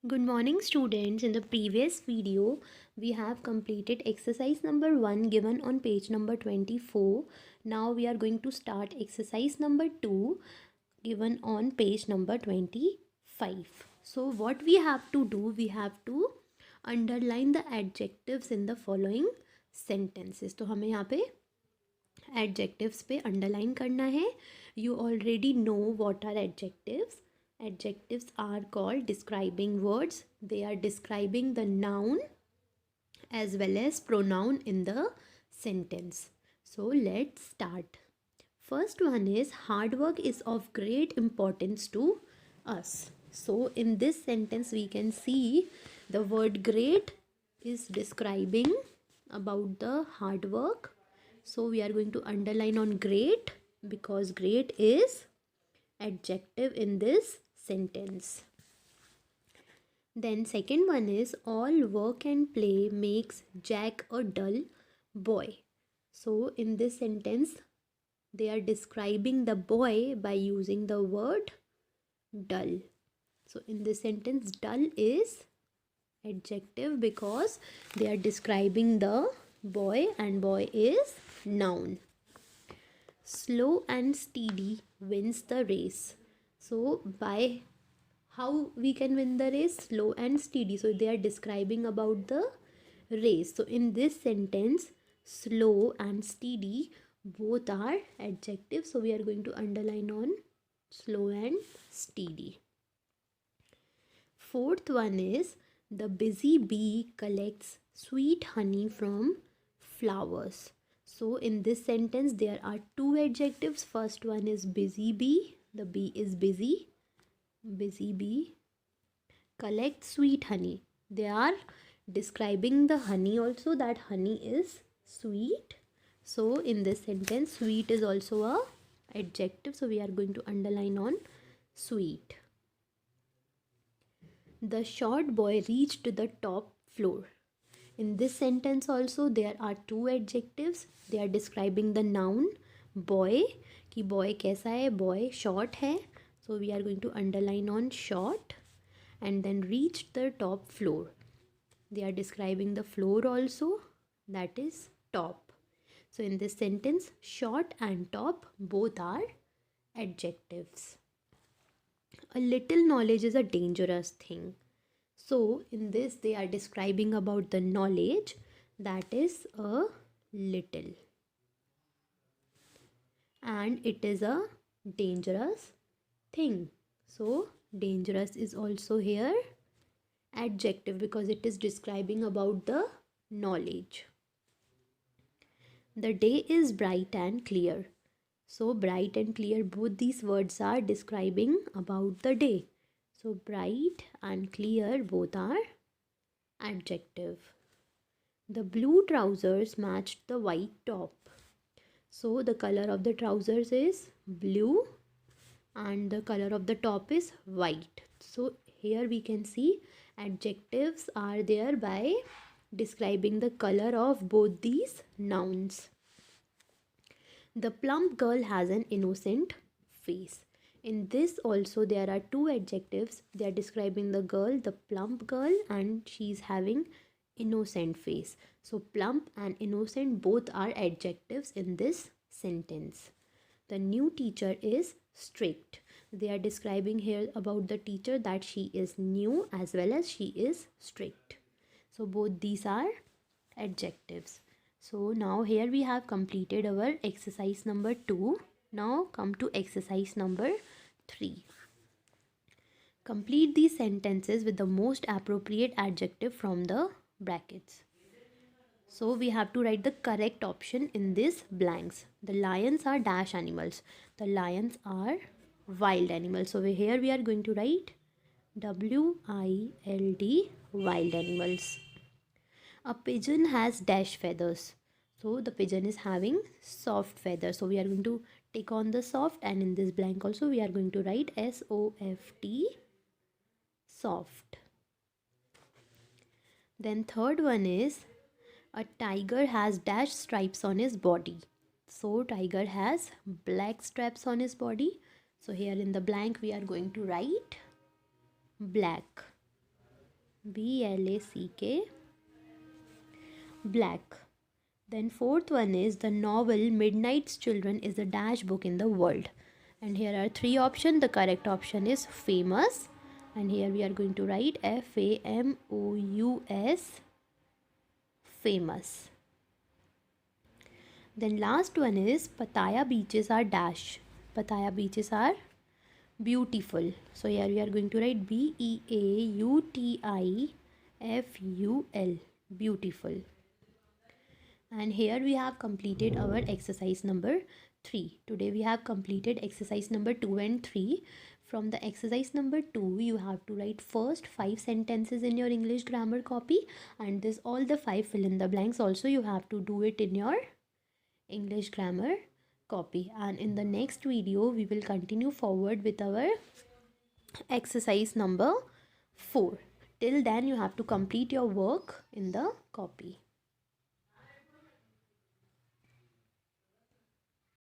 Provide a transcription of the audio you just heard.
Good morning students. In the previous video, we have completed exercise number 1 given on page number 24. Now we are going to start exercise number 2 given on page number 25. So what we have to do, we have to underline the adjectives in the following sentences. तो हमें यहाँ पे adjectives पे underline करना है. You already know what are adjectives. Adjectives are called describing words. They are describing the noun as well as pronoun in the sentence. So let's start. First one is hard work is of great importance to us. So in this sentence we can see the word great is describing about the hard work. So we are going to underline on great because great is adjective in this sentence. Then second one is all work and play makes Jack a dull boy. So in this sentence they are describing the boy by using the word dull. So in this sentence dull is adjective because they are describing the boy and boy is noun. Slow and steady wins the race. So by how we can win the race? Slow and steady. So they are describing about the race. So in this sentence slow and steady both are adjectives. So we are going to underline on slow and steady. Fourth one is the busy bee collects sweet honey from flowers. So in this sentence there are two adjectives. First one is busy bee. The bee is busy. Busy bee collects sweet honey. They are describing the honey also, that honey is sweet. So in this sentence sweet is also a adjective. So we are going to underline on sweet. The short boy reached to the top floor. In this sentence also there are two adjectives. They are describing the noun boy कि boy कैसा है, boy short है. So we are going to underline on short. And then reached the top floor. They are describing the floor also, that is top. So in this sentence short and top both are adjectives. A little knowledge is a dangerous thing. So in this they are describing about the knowledge, that is a little, and it is a dangerous thing. So dangerous is also here adjective because it is describing about the knowledge. The day is bright and clear. So bright and clear, both these words are describing about the day. So bright and clear both are adjective. The blue trousers matched the white top. So the color of the trousers is blue and the color of the top is white. So here we can see adjectives are there by describing the color of both these nouns. The plump girl has an innocent face. In this also there are two adjectives. They are describing the girl, the plump girl, and she is having innocent face. So plump and innocent both are adjectives in this sentence. The new teacher is strict. They are describing here about the teacher that she is new as well as she is strict. So both these are adjectives. So now here we have completed our exercise number 2. Now come to exercise number 3. Complete these sentences with the most appropriate adjective from the brackets. So we have to write the correct option in these blanks. The lions are dash animals. The lions are wild animals. So here we are going to write WILD, wild animals. A pigeon has dash feathers. So the pigeon is having soft feathers. So we are going to take on the soft, and in this blank also we are going to write SOFT, soft. Then third one is a tiger has dash stripes on his body. So tiger has black stripes on his body. So here in the blank we are going to write black. BLACK, black. Then fourth one is the novel Midnight's Children is the dash book in the world. And here are three options. The correct option is famous. And here we are going to write FAMOUS, famous. Then last one is Pattaya beaches are dash. Pattaya beaches are beautiful. So here we are going to write BEAUTIFUL, beautiful. And here we have completed our exercise number 3. Today we have completed exercise number 2 and 3. From the exercise number 2, you have to write first 5 sentences in your English grammar copy, and this all the 5 fill in the blanks also you have to do it in your English grammar copy. And in the next video we will continue forward with our exercise number 4. Till then you have to complete your work in the copy.